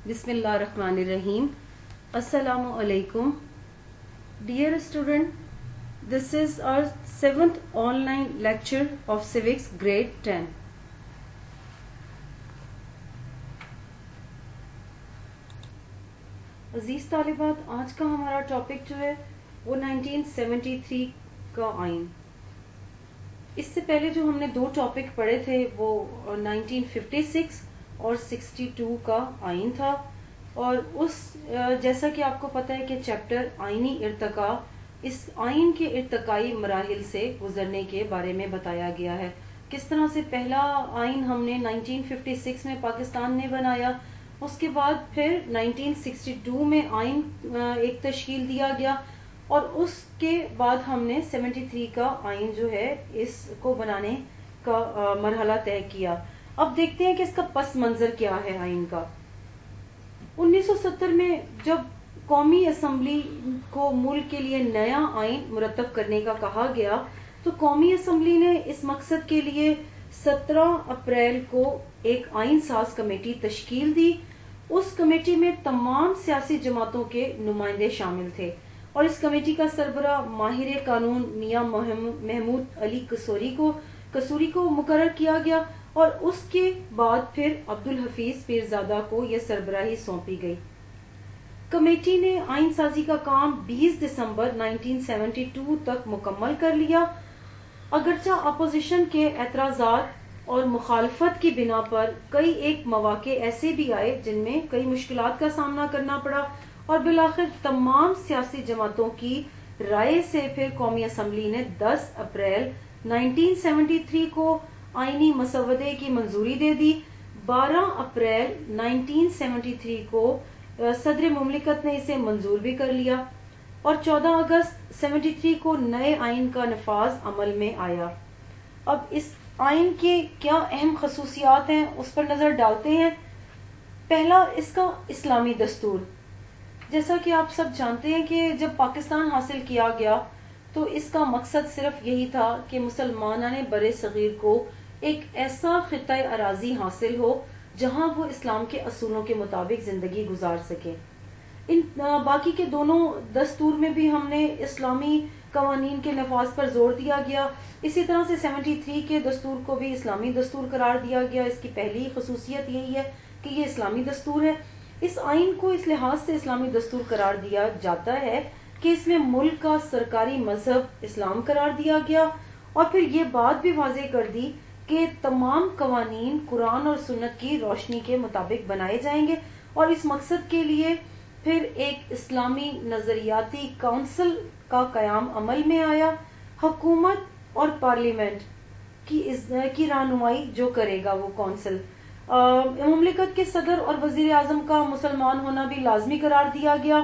بسم اللہ الرحمن الرحیم. السلام علیکم. Dear student, this is our 7th online lecture of Civics Grade 10. عزیز طالبات، آج کا ہمارا ٹاپک جو ہے وہ 1973 کا آئین. اس سے پہلے جو ہم نے دو ٹاپک پڑھے تھے وہ 1956 اور 62 کا آئین تھا، اور اس جیسا کہ آپ کو پتہ ہے کہ چیپٹر آئینی ارتقاء اس آئین کے ارتقائی مراحل سے گزرنے کے بارے میں بتایا گیا ہے. کس طرح سے پہلا آئین ہم نے 1956 میں پاکستان نے بنایا، اس کے بعد پھر 1962 میں آئین ایک تشکیل دیا گیا، اور اس کے بعد ہم نے 73 کا آئین جو ہے اس کو بنانے کا مرحلہ طے کیا. اب دیکھتے ہیں کہ اس کا پس منظر کیا ہے آئین کا. 1970 میں جب قومی اسمبلی کو ملک کے لیے نیا آئین مرتب کرنے کا کہا گیا تو قومی اسمبلی نے اس مقصد کے لیے 17 اپریل کو ایک آئین ساز کمیٹی تشکیل دی. اس کمیٹی میں تمام سیاسی جماعتوں کے نمائندے شامل تھے، اور اس کمیٹی کا سربراہ ماہر قانون میاں محمود علی قصوری کو مقرر کیا گیا، اور اس کے بعد پھر عبدالحفیظ پیرزادہ کو یہ سربراہی سونپی گئی. کمیٹی نے آئین سازی کا کام 20 دسمبر 1972 تک مکمل کر لیا. اگرچہ اپوزیشن کے اعتراضات اور مخالفت کی بنا پر کئی ایک مواقع ایسے بھی آئے جن میں کئی مشکلات کا سامنا کرنا پڑا، اور بالآخر تمام سیاسی جماعتوں کی رائے سے پھر قومی اسمبلی نے 10 اپریل 1973 کو آئینی مسودے کی منظوری دے دی. 12 اپریل 1973 کو صدر مملکت نے اسے منظور بھی کر لیا، اور 14 اگست 73 کو نئے آئین کا نفاذ عمل میں آیا. اب اس آئین کے کیا اہم خصوصیات ہیں اس پر نظر ڈالتے ہیں. پہلا، اس کا اسلامی دستور. جیسا کہ آپ سب جانتے ہیں کہ جب پاکستان حاصل کیا گیا تو اس کا مقصد صرف یہی تھا کہ مسلمانان بر صغیر کو ایک ایسا خطہ اراضی حاصل ہو جہاں وہ اسلام کے اصولوں کے مطابق زندگی گزار سکے. باقی کے دونوں دستور میں بھی ہم نے اسلامی قوانین کے نفاذ پر زور دیا گیا. اسی طرح سے 73 کے دستور کو بھی اسلامی دستور قرار دیا گیا. اس کی پہلی خصوصیت یہی ہے کہ یہ اسلامی دستور ہے. اس آئین کو اس لحاظ سے اسلامی دستور قرار دیا جاتا ہے کہ اس میں ملک کا سرکاری مذہب اسلام قرار دیا گیا، اور پھر یہ بات بھی واضح کر دی کہ تمام قوانین قرآن اور سنت کی روشنی کے مطابق بنائے جائیں گے. اور اس مقصد کے لیے پھر ایک اسلامی نظریاتی کونسل کا قیام عمل میں آیا. حکومت اور پارلیمنٹ کی رہنمائی جو کرے گا وہ کونسل. مملکت کے صدر اور وزیر اعظم کا مسلمان ہونا بھی لازمی قرار دیا گیا،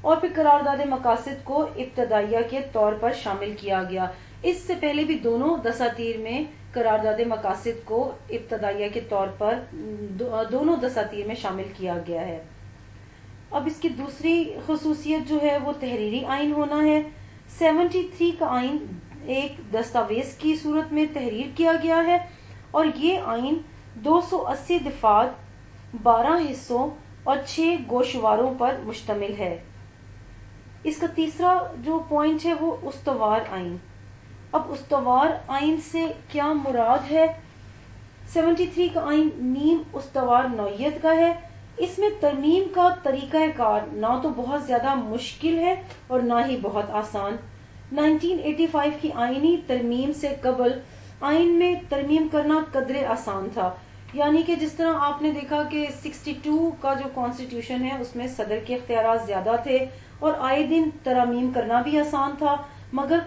اور پھر قرارداد مقاصد کو ابتدائیہ کے طور پر شامل کیا گیا. اس سے پہلے بھی دونوں دساتیر میں قرارداد مقاصد کو ابتدائیہ کے طور پر دونوں دساتیر میں شامل کیا گیا ہے. اب اس کی دوسری خصوصیت جو ہے وہ تحریری آئین ہونا ہے. 73 کا آئین ایک دستاویز کی صورت میں تحریر کیا گیا ہے، اور یہ آئین 280 دفعات، 12 حصوں اور 6 گوشواروں پر مشتمل ہے. اس کا تیسرا جو پوائنٹ ہے وہ استوار آئین. اب استوار آئین سے کیا مراد ہے؟ 73 کا آئین نیم استوار نوعیت کا ہے. اس میں ترمیم کا طریقہ کار نہ تو بہت زیادہ مشکل ہے اور نہ ہی بہت آسان. 1985 کی آئینی ترمیم سے قبل آئین میں ترمیم کرنا قدرے آسان تھا. یعنی کہ جس طرح آپ نے دیکھا کہ 62 کا جو کانسٹیٹیوشن ہے اس میں صدر کے اختیارات زیادہ تھے اور آئے دن ترامیم کرنا بھی آسان تھا، مگر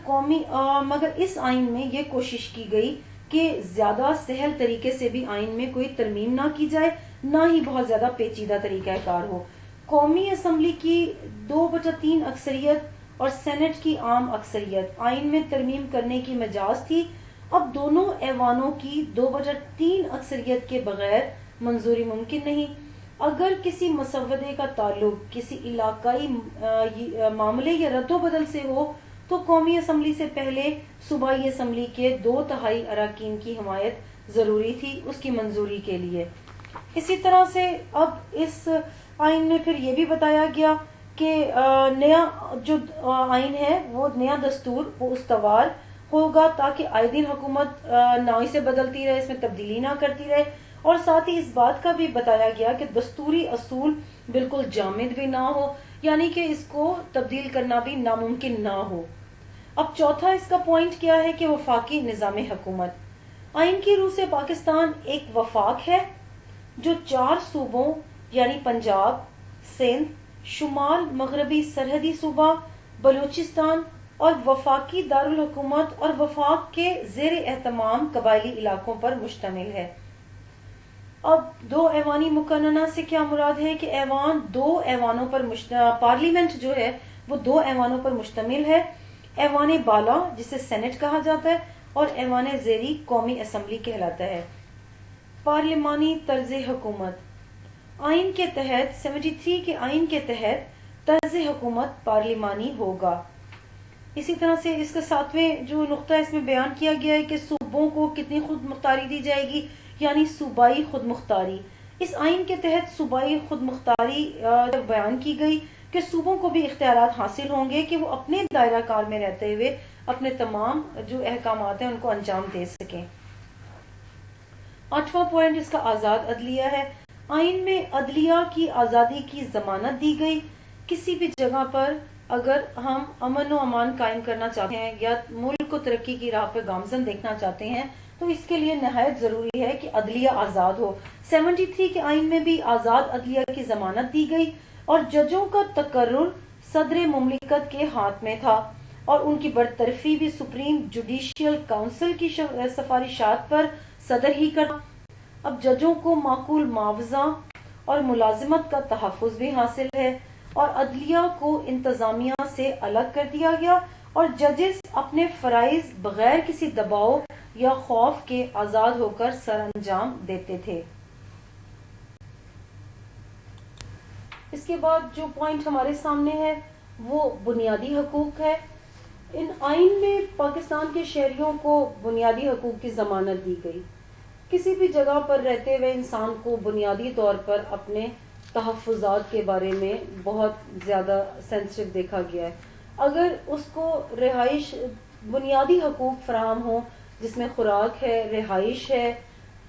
اس آئین میں یہ کوشش کی گئی کہ زیادہ سہل طریقے سے بھی آئین میں کوئی ترمیم نہ کی جائے، نہ ہی بہت زیادہ پیچیدہ طریقہ کار ہو. قومی اسمبلی کی 2/3 اکثریت اور سینٹ کی عام اکثریت آئین میں ترمیم کرنے کی مجاز تھی. اب دونوں ایوانوں کی 2/3 اکثریت کے بغیر منظوری ممکن نہیں. اگر کسی مسودے کا تعلق کسی علاقائی معاملے یا رد و بدل سے ہو تو قومی اسمبلی سے پہلے صوبائی اسمبلی کے 2/3 اراکین کی حمایت ضروری تھی اس کی منظوری کے لیے. اسی طرح سے اب اس آئین میں پھر یہ بھی بتایا گیا کہ نیا جو آئین ہے وہ نیا دستور وہ استوار ہوگا تاکہ آئے دن حکومت نہ اسے بدلتی رہے، اس میں تبدیلی نہ کرتی رہے، اور ساتھ ہی اس بات کا بھی بتایا گیا کہ دستوری اصول بالکل جامد بھی نہ ہو، یعنی کہ اس کو تبدیل کرنا بھی ناممکن نہ ہو۔ اب چوتھا اس کا پوائنٹ کیا ہے کہ وفاقی نظام حکومت۔ آئین کی روح سے پاکستان ایک وفاق ہے جو 4 صوبوں یعنی پنجاب، سندھ، شمال مغربی سرحدی صوبہ بلوچستان اور وفاقی دارالحکومت اور وفاق کے زیر اہتمام قبائلی علاقوں پر مشتمل ہے۔ اب 2 ایوانی مقننہ سے کیا مراد ہے کہ ایوان 2 ایوانوں پر پارلیمنٹ جو ہے وہ 2 ایوانوں پر مشتمل ہے، ایوان بالا جسے سینٹ کہا جاتا ہے اور ایوان زیری قومی اسمبلی کہلاتا ہے۔ پارلیمانی طرز حکومت آئین کے تحت 73 کے آئین کے تحت طرز حکومت پارلیمانی ہوگا۔ اسی طرح سے اس کا 7واں جو نقطہ اس میں بیان کیا گیا ہے کہ صوبوں کو کتنی خود مختاری دی جائے گی، یعنی صوبائی خود مختاری۔ اس آئین کے تحت صوبائی خود مختاری بیان کی گئی کہ صوبوں کو بھی اختیارات حاصل ہوں گے کہ وہ اپنے دائرہ کار میں رہتے ہوئے اپنے تمام جو احکامات ہیں ان کو انجام دے سکیں۔ 8واں پوائنٹ اس کا آزاد عدلیہ ہے۔ آئین میں عدلیہ کی آزادی کی ضمانت دی گئی۔ کسی بھی جگہ پر اگر ہم امن و امان قائم کرنا چاہتے ہیں یا ملک کو ترقی کی راہ پہ گامزن دیکھنا چاہتے ہیں تو اس کے لیے نہایت ضروری ہے کہ عدلیہ آزاد ہو۔ 73 کے آئین میں بھی آزاد عدلیہ کی ضمانت دی گئی اور ججوں کا تقرر صدر مملکت کے ہاتھ میں تھا اور ان کی برطرفی بھی سپریم جوڈیشل کونسل کی سفارشات پر صدر ہی کرتا۔ اب ججوں کو معقول معاوضہ اور ملازمت کا تحفظ بھی حاصل ہے اور عدلیہ کو انتظامیہ سے الگ کر دیا گیا اور ججز اپنے فرائض بغیر کسی دباؤ یا خوف کے آزاد ہو کر سر انجام دیتے تھے۔ اس کے بعد جو پوائنٹ ہمارے سامنے ہے وہ بنیادی حقوق ہے۔ ان آئین میں پاکستان کے شہریوں کو بنیادی حقوق کی ضمانت دی گئی۔ کسی بھی جگہ پر رہتے ہوئے انسان کو بنیادی طور پر اپنے تحفظات کے بارے میں بہت زیادہ سینسٹیو دیکھا گیا ہے۔ اگر اس کو رہائش بنیادی حقوق فراہم ہوں جس میں خوراک ہے، رہائش ہے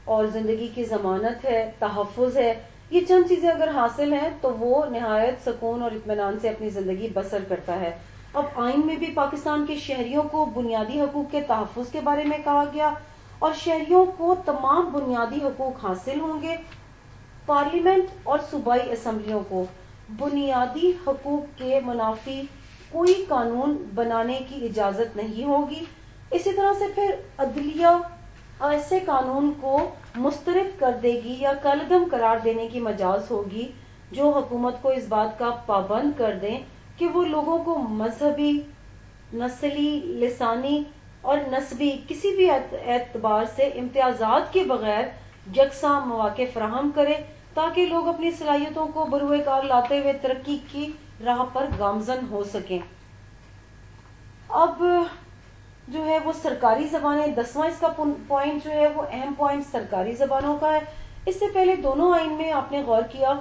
اور زندگی کی ضمانت ہے، تحفظ ہے، یہ چند چیزیں اگر حاصل ہیں تو وہ نہایت سکون اور اطمینان سے اپنی زندگی بسر کرتا ہے۔ اب آئین میں بھی پاکستان کے شہریوں کو بنیادی حقوق کے تحفظ کے بارے میں کہا گیا اور شہریوں کو تمام بنیادی حقوق حاصل ہوں گے۔ پارلیمنٹ اور صوبائی اسمبلیوں کو بنیادی حقوق کے منافی کوئی قانون بنانے کی اجازت نہیں ہوگی۔ اسی طرح سے پھر عدلیہ ایسے قانون کو مسترد کر دے گی یا کالعدم قرار دینے کی مجاز ہوگی جو حکومت کو اس بات کا پابند کر دیں کہ وہ لوگوں کو مذہبی، نسلی، لسانی اور نسبی کسی بھی اعتبار سے امتیازات کے بغیر یکساں مواقع فراہم کرے تاکہ لوگ اپنی صلاحیتوں کو بروئے کار لاتے ہوئے ترقی کی راہ پر گامزن ہو سکیں۔ اب جو ہے وہ سرکاری زبانیں، 10واں اس کا پوائنٹ جو ہے وہ اہم پوائنٹ سرکاری زبانوں کا ہے۔ اس سے پہلے دونوں آئین میں آپ نے غور کیا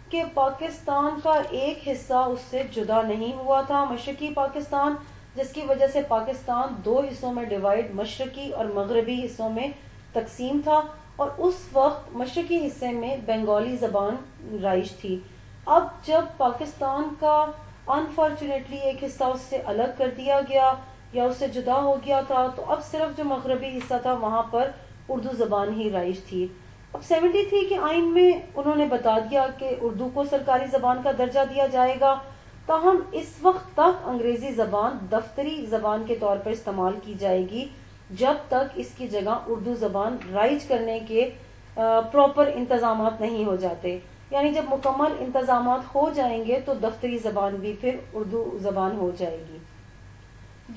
کہ پاکستان کا ایک حصہ اس سے جدا نہیں ہوا تھا، مشرقی پاکستان، جس کی وجہ سے پاکستان 2 حصوں میں ڈیوائیڈ، مشرقی اور مغربی حصوں میں تقسیم تھا اور اس وقت مشرقی حصے میں بنگالی زبان رائج تھی۔ اب جب پاکستان کا انفارچونیٹلی ایک حصہ اس سے الگ کر دیا گیا یا اس سے جدا ہو گیا تھا تو اب صرف جو مغربی حصہ تھا وہاں پر اردو زبان ہی رائج تھی۔ اب 73 کے آئین میں انہوں نے بتا دیا کہ اردو کو سرکاری زبان کا درجہ دیا جائے گا، تاہم اس وقت تک انگریزی زبان دفتری زبان کے طور پر استعمال کی جائے گی جب تک اس کی جگہ اردو زبان رائج کرنے کے پراپر انتظامات نہیں ہو جاتے، یعنی جب مکمل انتظامات ہو جائیں گے تو دفتری زبان بھی پھر اردو زبان ہو جائے گی۔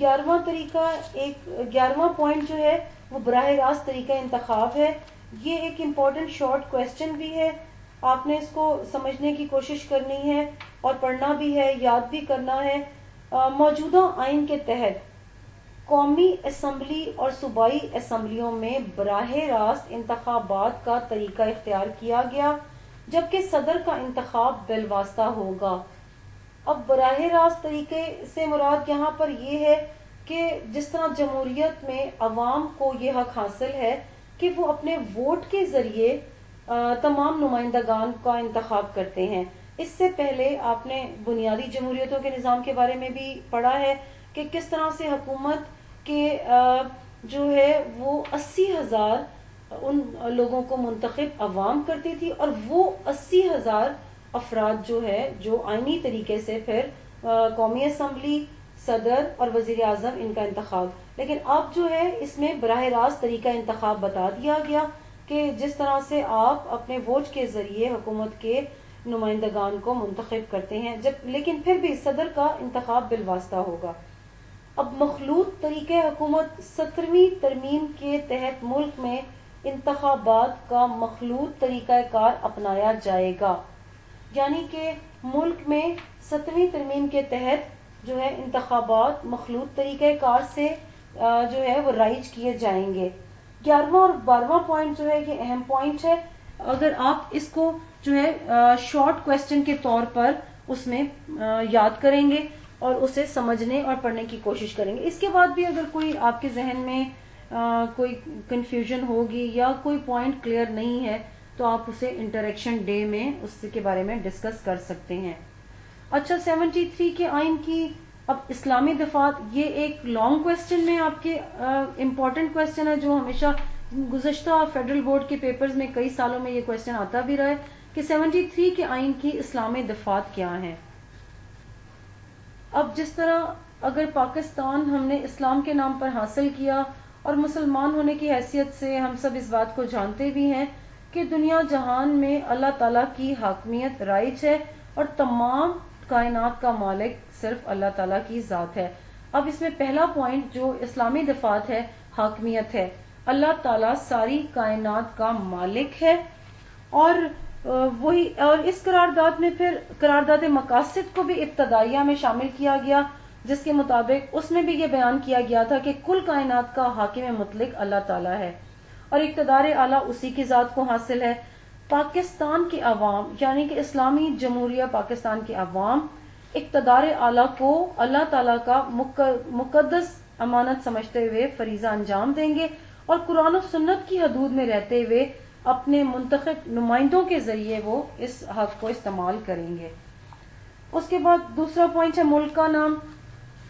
11واں پوائنٹ جو ہے وہ براہ راست طریقہ انتخاب ہے۔ یہ ایک امپورٹنٹ شارٹ کویسچن بھی ہے، آپ نے اس کو سمجھنے کی کوشش کرنی ہے اور پڑھنا بھی ہے، یاد بھی کرنا ہے۔ موجودہ آئین کے تحت قومی اسمبلی اور صوبائی اسمبلیوں میں براہ راست انتخابات کا طریقہ اختیار کیا گیا، جبکہ صدر کا انتخاب بالواسطہ ہوگا۔ اب براہ راست طریقے سے مراد یہاں پر یہ ہے کہ جس طرح جمہوریت میں عوام کو یہ حق حاصل ہے کہ وہ اپنے ووٹ کے ذریعے تمام نمائندگان کا انتخاب کرتے ہیں۔ اس سے پہلے آپ نے بنیادی جمہوریتوں کے نظام کے بارے میں بھی پڑھا ہے کہ کس طرح سے حکومت کے جو ہے وہ 80,000 ان لوگوں کو منتخب عوام کرتی تھی، اور وہ 80,000 افراد جو ہے جو آئینی طریقے سے پھر قومی اسمبلی، صدر اور وزیر اعظم ان کا انتخاب۔ لیکن اب جو ہے اس میں براہ راست طریقہ انتخاب بتا دیا گیا کہ جس طرح سے آپ اپنے ووٹ کے ذریعے حکومت کے نمائندگان کو منتخب کرتے ہیں، لیکن پھر بھی صدر کا انتخاب بالواسطہ ہوگا۔ اب مخلوط طریقہ حکومت 17ویں ترمیم کے تحت ملک میں انتخابات کا مخلوط طریقہ کار اپنایا جائے گا، یعنی کہ ملک میں 7ویں ترمیم کے تحت جو ہے انتخابات مخلوط طریقہ کار سے جو ہے وہ رائج کیے جائیں گے۔ 11واں اور 12واں پوائنٹ جو ہے یہ اہم پوائنٹ ہے، اگر آپ اس کو جو ہے شارٹ کویسچن کے طور پر اس میں یاد کریں گے اور اسے سمجھنے اور پڑھنے کی کوشش کریں گے۔ اس کے بعد بھی اگر کوئی آپ کے ذہن میں کوئی کنفیوژن ہوگی یا کوئی پوائنٹ کلیئر نہیں ہے تو آپ اسے انٹریکشن ڈے میں اس کے بارے میں ڈسکس کر سکتے ہیں۔ اچھا، 73 کے آئین کی اب اسلامی دفعات، یہ ایک لانگ کویسچن میں آپ کے امپورٹنٹ کویسچن ہے جو ہمیشہ گزشتہ فیڈرل بورڈ کے پیپرز میں کئی سالوں میں یہ کویسچن آتا بھی رہا ہے کہ 73 کے آئین کی اسلامی دفعات کیا ہیں۔ اب جس طرح اگر پاکستان ہم نے اسلام کے نام پر حاصل کیا اور مسلمان ہونے کی حیثیت سے ہم سب اس بات کو جانتے بھی ہیں کہ دنیا جہان میں اللہ تعالیٰ کی حاکمیت رائج ہے اور تمام کائنات کا مالک صرف اللہ تعالیٰ کی ذات ہے۔ اب اس میں پہلا پوائنٹ جو اسلامی دفعات ہے، حاکمیت ہے۔ اللہ تعالیٰ ساری کائنات کا مالک ہے، اور وہی، اور اس قرارداد میں پھر قرارداد مقاصد کو بھی ابتدائیہ میں شامل کیا گیا، جس کے مطابق اس میں بھی یہ بیان کیا گیا تھا کہ کل کائنات کا حاکم مطلق اللہ تعالیٰ ہے اور اقتدار اعلیٰ اسی کی ذات کو حاصل ہے۔ پاکستان کے عوام یعنی کہ اسلامی جمہوریہ پاکستان کے عوام اقتدار اعلیٰ کو اللہ تعالیٰ کا مقدس امانت سمجھتے ہوئے فریضہ انجام دیں گے اور قرآن و سنت کی حدود میں رہتے ہوئے اپنے منتخب نمائندوں کے ذریعے وہ اس حق کو استعمال کریں گے۔ اس کے بعد دوسرا پوائنٹ ہے ملک کا نام۔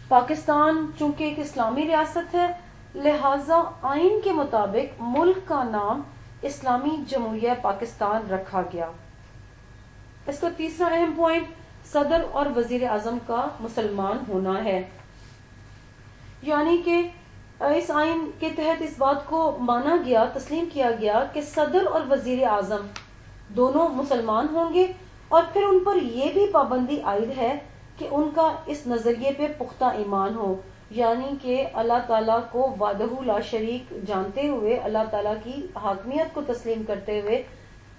پاکستان چونکہ ایک اسلامی ریاست ہے، لہذا آئین کے مطابق ملک کا نام اسلامی جمہوریہ پاکستان رکھا گیا۔ اس کا تیسرا اہم پوائنٹ صدر اور وزیر اعظم کا مسلمان ہونا ہے، یعنی کہ اس آئین کے تحت اس بات کو مانا گیا، تسلیم کیا گیا کہ صدر اور وزیر اعظم دونوں مسلمان ہوں گے، اور پھر ان پر یہ بھی پابندی عائد ہے کہ ان کا اس نظریے پہ پختہ ایمان ہو، یعنی کہ اللہ تعالیٰ کو وحدہ لا شریک جانتے ہوئے، اللہ تعالیٰ کی حاکمیت کو تسلیم کرتے ہوئے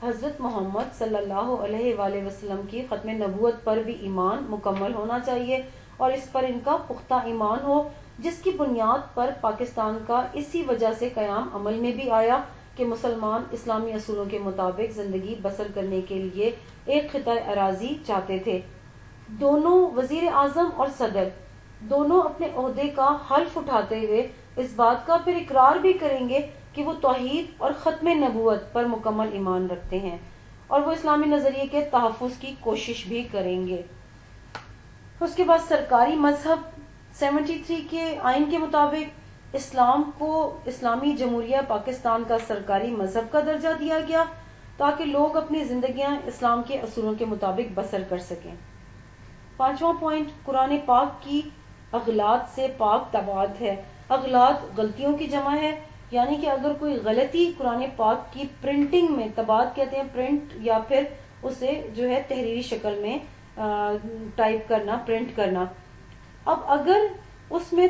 حضرت محمد صلی اللہ علیہ وآلہ وسلم کی ختم نبوت پر بھی ایمان مکمل ہونا چاہیے، اور اس پر ان کا پختہ ایمان ہو، جس کی بنیاد پر پاکستان کا اسی وجہ سے قیام عمل میں بھی آیا کہ مسلمان اسلامی اصولوں کے مطابق زندگی بسر کرنے کے لیے ایک خطہ اراضی چاہتے تھے۔ دونوں وزیر اعظم اور صدر دونوں اپنے عہدے کا حلف اٹھاتے ہوئے اس بات کا پھر اقرار بھی کریں گے کہ وہ توحید اور ختم نبوت پر مکمل ایمان رکھتے ہیں، اور وہ اسلامی نظریے کے تحفظ کی کوشش بھی کریں گے۔ اس کے بعد سرکاری مذہب، 73 کے آئین کے مطابق اسلام کو اسلامی جمہوریہ پاکستان کا سرکاری مذہب کا درجہ دیا گیا تاکہ لوگ اپنی زندگیاں اسلام کے اصولوں کے مطابق بسر کر سکیں۔ پانچواں پوائنٹ قرآن پاک کی اغلاط سے پاک طباعت ہے۔ اغلاط غلطیوں کی جمع ہے، یعنی کہ اگر کوئی غلطی قرآن پاک کی پرنٹنگ میں، طباعت کہتے ہیں پرنٹ یا پھر اسے جو ہے تحریری شکل میں ٹائپ کرنا، پرنٹ کرنا، اب اگر اس میں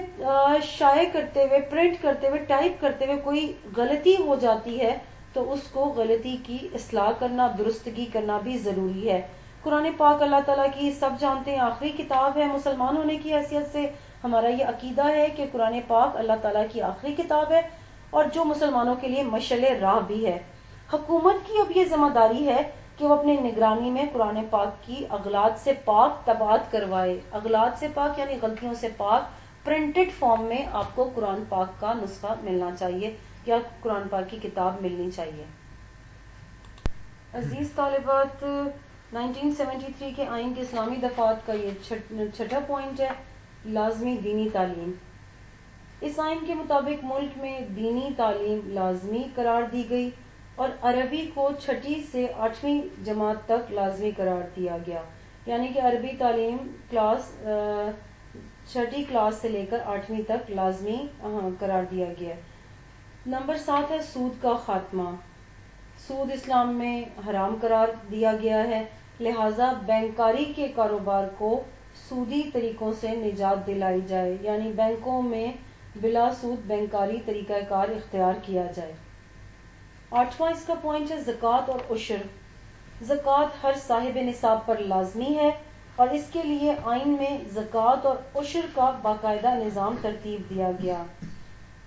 شائع کرتے ہوئے، پرنٹ کرتے ہوئے، ٹائپ کرتے ہوئے کوئی غلطی ہو جاتی ہے تو اس کو غلطی کی اصلاح کرنا، درستگی کرنا بھی ضروری ہے۔ قرآن پاک اللہ تعالیٰ کی سب جانتے ہیں آخری کتاب ہے، مسلمان ہونے کی حیثیت سے ہمارا یہ عقیدہ ہے کہ قرآن پاک اللہ تعالیٰ کی آخری کتاب ہے اور جو مسلمانوں کے لیے مشعل راہ بھی ہے۔ حکومت کی اب یہ ذمہ داری ہے کہ وہ اپنے نگرانی میں قرآن پاک کی اغلاط سے پاک طباعت کروائے۔ اغلاط سے پاک یعنی غلطیوں سے پاک، پرنٹڈ فارم میں آپ کو قرآن پاک کا نسخہ ملنا چاہیے یا قرآن پاک کی کتاب ملنی چاہیے۔ عزیز طالبات، 1973 کے آئین کے اسلامی دفعات کا یہ چھٹا پوائنٹ ہے، لازمی دینی تعلیم۔ اس آئین کے مطابق ملک میں دینی تعلیم لازمی قرار دی گئی اور عربی کو 6 سے 8ویں جماعت تک لازمی قرار دیا گیا، یعنی کہ عربی تعلیم کلاس 6 کلاس سے لے کر 8ویں تک لازمی قرار دیا گیا۔ نمبر 7 ہے سود کا خاتمہ۔ سود اسلام میں حرام قرار دیا گیا ہے، لہٰذا بینکاری کے کاروبار کو سودی طریقوں سے نجات دلائی جائے، یعنی بینکوں میں بلا سود بینکاری طریقہ کار اختیار کیا جائے۔ 8واں اس کا پوائنٹ ہے زکوٰۃ اور عشر۔ زکوٰۃ ہر صاحب نصاب پر لازمی ہے اور اس کے لیے آئین میں زکوٰۃ اور عشر کا باقاعدہ نظام ترتیب دیا گیا۔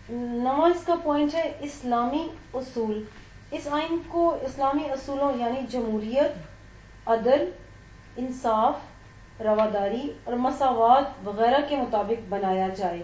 9واں اس کا پوائنٹ ہے اسلامی اصول۔ اس آئین کو اسلامی اصولوں یعنی جمہوریت، عدل، انصاف، رواداری اور مساوات وغیرہ کے مطابق بنایا جائے۔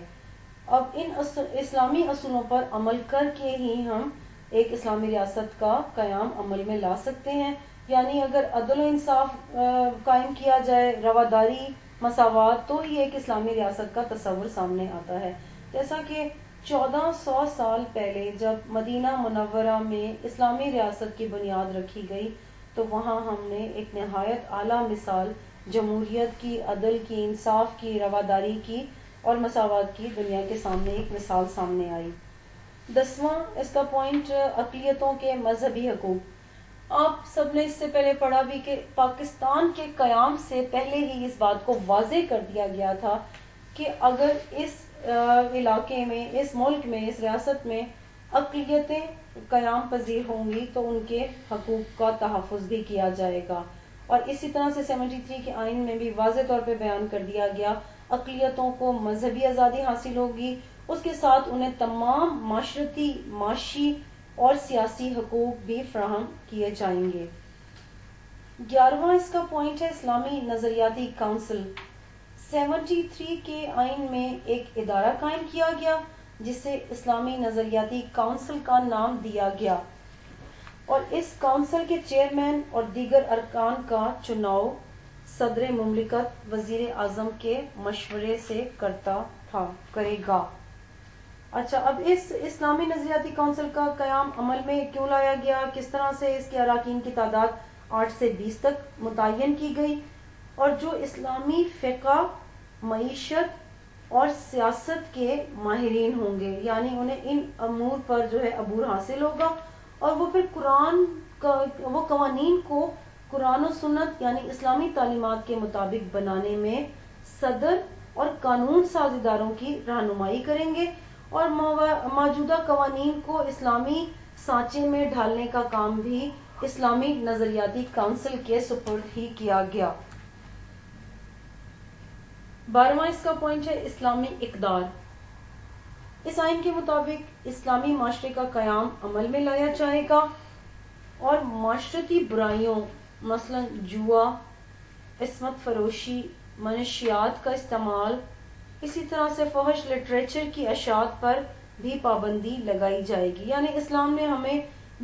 اب ان اسلامی اصولوں پر عمل کر کے ہی ہم ایک اسلامی ریاست کا قیام عمل میں لا سکتے ہیں، یعنی اگر عدل و انصاف قائم کیا جائے، رواداری، مساوات، تو ہی ایک اسلامی ریاست کا تصور سامنے آتا ہے۔ جیسا کہ 1400 سال پہلے جب مدینہ منورہ میں اسلامی ریاست کی بنیاد رکھی گئی تو وہاں ہم نے ایک نہایت اعلیٰ مثال جمہوریت کی، عدل کی، انصاف کی، رواداری کی اور مساوات کی دنیا کے سامنے ایک مثال سامنے آئی۔ 10واں اس کا پوائنٹ اقلیتوں کے مذہبی حقوق۔ آپ سب نے اس سے پہلے پڑھا بھی کہ پاکستان کے قیام سے پہلے ہی اس بات کو واضح کر دیا گیا تھا کہ اگر اس علاقے میں، اس ملک میں، اس ریاست میں اقلیتیں قیام پذیر ہوں گی تو ان کے حقوق کا تحفظ بھی کیا جائے گا، اور اسی طرح سے 73 کے آئین میں بھی واضح طور پہ بیان کر دیا گیا اقلیتوں کو مذہبی آزادی حاصل ہوگی، اس کے ساتھ انہیں تمام معاشرتی، معاشی اور سیاسی حقوق بھی فراہم کیے جائیں گے۔ 11واں اس کا پوائنٹ ہے اسلامی نظریاتی کونسل۔ 73 کے آئین میں ایک ادارہ قائم کیا گیا جسے اسلامی نظریاتی کونسل کا نام دیا گیا، اور اس کونسل کے چیئرمین اور دیگر ارکان کا چناؤ صدر مملکت وزیر اعظم کے مشورے سے کرے گا۔ اچھا، اب اس اسلامی نظریاتی کونسل کا قیام عمل میں کیوں لایا گیا، کس طرح سے اس کے اراکین کی تعداد 8 سے 20 تک متعین کی گئی، اور جو اسلامی فقہ، معیشت اور سیاست کے ماہرین ہوں گے، یعنی انہیں ان امور پر جو ہے عبور حاصل ہوگا، اور وہ پھر وہ قوانین کو قرآن و سنت یعنی اسلامی تعلیمات کے مطابق بنانے میں صدر اور قانون ساز اداروں کی رہنمائی کریں گے، اور موجودہ قوانین کو اسلامی سانچے میں ڈھالنے کا کام بھی اسلامی نظریاتی کونسل کے سپرد ہی کیا گیا۔ 12واں اس کا پوائنٹ ہے اسلامی اقدار۔ اس آئین کے مطابق اسلامی معاشرے کا قیام عمل میں لایا جائے گا اور معاشرتی برائیوں مثلا جوا، عصمت فروشی، منشیات کا استعمال، اسی طرح سے فحش لٹریچر کی اشاعت پر بھی پابندی لگائی جائے گی، یعنی اسلام نے ہمیں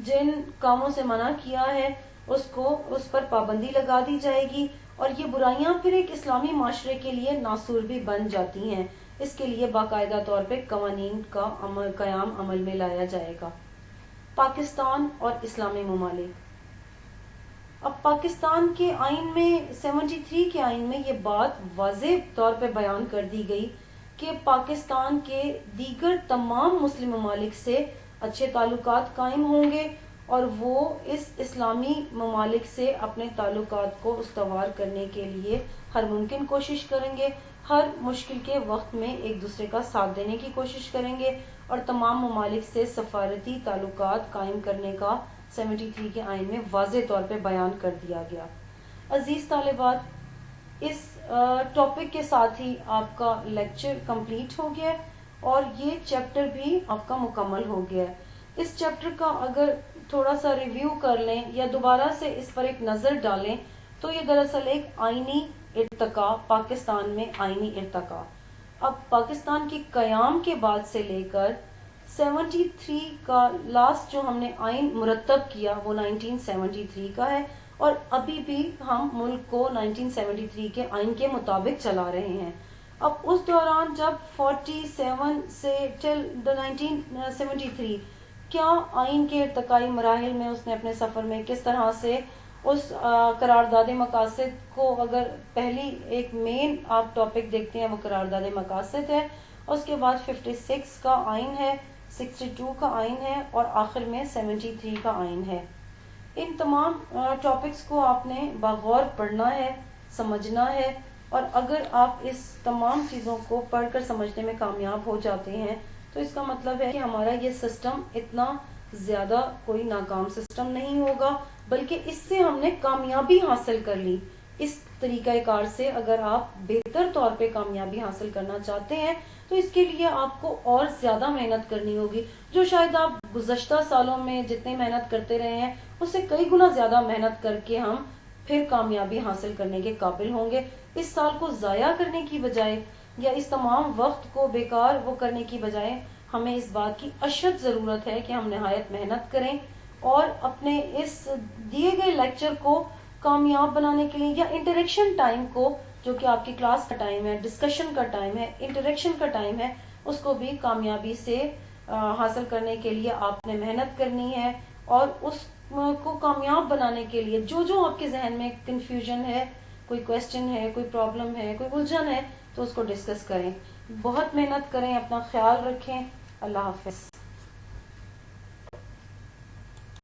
جن کاموں سے منع کیا ہے اس پر پابندی لگا دی جائے گی، اور یہ برائیاں پھر ایک اسلامی معاشرے کے لیے ناسور بھی بن جاتی ہیں۔ اس کے لیے باقاعدہ طور پہ قوانین کا قیام عمل میں لایا جائے گا۔ پاکستان اور اسلامی ممالک۔ اب پاکستان کے آئین میں 73 کے آئین میں یہ بات واضح طور پہ بیان کر دی گئی کہ پاکستان کے دیگر تمام مسلم ممالک سے اچھے تعلقات قائم ہوں گے اور وہ اس اسلامی ممالک سے اپنے تعلقات کو استوار کرنے کے لیے ہر ممکن کوشش کریں گے، ہر مشکل کے وقت میں ایک دوسرے کا ساتھ دینے کی کوشش کریں گے، اور تمام ممالک سے سفارتی تعلقات قائم کرنے کا 73 کے آئین میں واضح طور پہ بیان کر دیا گیا۔ عزیز طالبات، اس ٹاپک کے ساتھ ہی آپ کا لیکچر کمپلیٹ ہو گیا اور یہ چیپٹر بھی آپ کا مکمل ہو گیا ہے. اس چیپٹر کا اگر تھوڑا سا ریویو کر لیں یا دوبارہ سے اس پر ایک نظر ڈالیں تو یہ دراصل ایک آئینی ارتقاء، پاکستان میں آئینی ارتقاء. اب پاکستان کے قیام کے بعد سے لے کر 73 کا لاسٹ جو ہم نے آئین مرتب کیا وہ 1973 کا ہے، اور ابھی بھی ہم ملک کو 1973 کے آئین کے مطابق چلا رہے ہیں. اب اس دوران جب 47 سے ٹل 1973 کیا آئین کے ارتقائی مراحل میں اس نے اپنے سفر میں کس طرح سے اس قرارداد مقاصد کو، اگر پہلی ایک مین آپ ٹاپک دیکھتے ہیں وہ قرارداد مقاصد ہے، اس کے بعد 56 کا آئین ہے، 62 کا آئین ہے اور آخر میں 73 کا آئین ہے. ان تمام ٹاپکس کو آپ نے بغور پڑھنا ہے، سمجھنا ہے، اور اگر آپ اس تمام چیزوں کو پڑھ کر سمجھنے میں کامیاب ہو جاتے ہیں تو اس کا مطلب ہے کہ ہمارا یہ سسٹم اتنا زیادہ کوئی ناکام سسٹم نہیں ہوگا، بلکہ اس سے ہم نے کامیابی حاصل کر لی. اس طریقہ کار سے اگر آپ بہتر طور پہ کامیابی حاصل کرنا چاہتے ہیں تو اس کے لیے آپ کو اور زیادہ محنت کرنی ہوگی، جو شاید آپ گزشتہ سالوں میں جتنی محنت کرتے رہے ہیں اس سے کئی گنا زیادہ محنت کر کے ہم پھر کامیابی حاصل کرنے کے قابل ہوں گے. اس سال کو ضائع کرنے کی بجائے یا اس تمام وقت کو بیکار وہ کرنے کی بجائے ہمیں اس بات کی اشد ضرورت ہے کہ ہم نہایت محنت کریں اور اپنے اس دیے گئے لیکچر کو کامیاب بنانے کے لیے یا انٹریکشن ٹائم کو، جو کہ آپ کی کلاس کا ٹائم ہے، ڈسکشن کا ٹائم ہے، انٹریکشن کا ٹائم ہے، اس کو بھی کامیابی سے حاصل کرنے کے لیے آپ نے محنت کرنی ہے. اور اس کو کامیاب بنانے کے لیے جو آپ کے ذہن میں کنفیوژن ہے، کوئی کوشچن ہے، کوئی پرابلم ہے، کوئی الجھن ہے، تو اس کو ڈسکس کریں. بہت محنت کریں، اپنا خیال رکھیں. اللہ حافظ.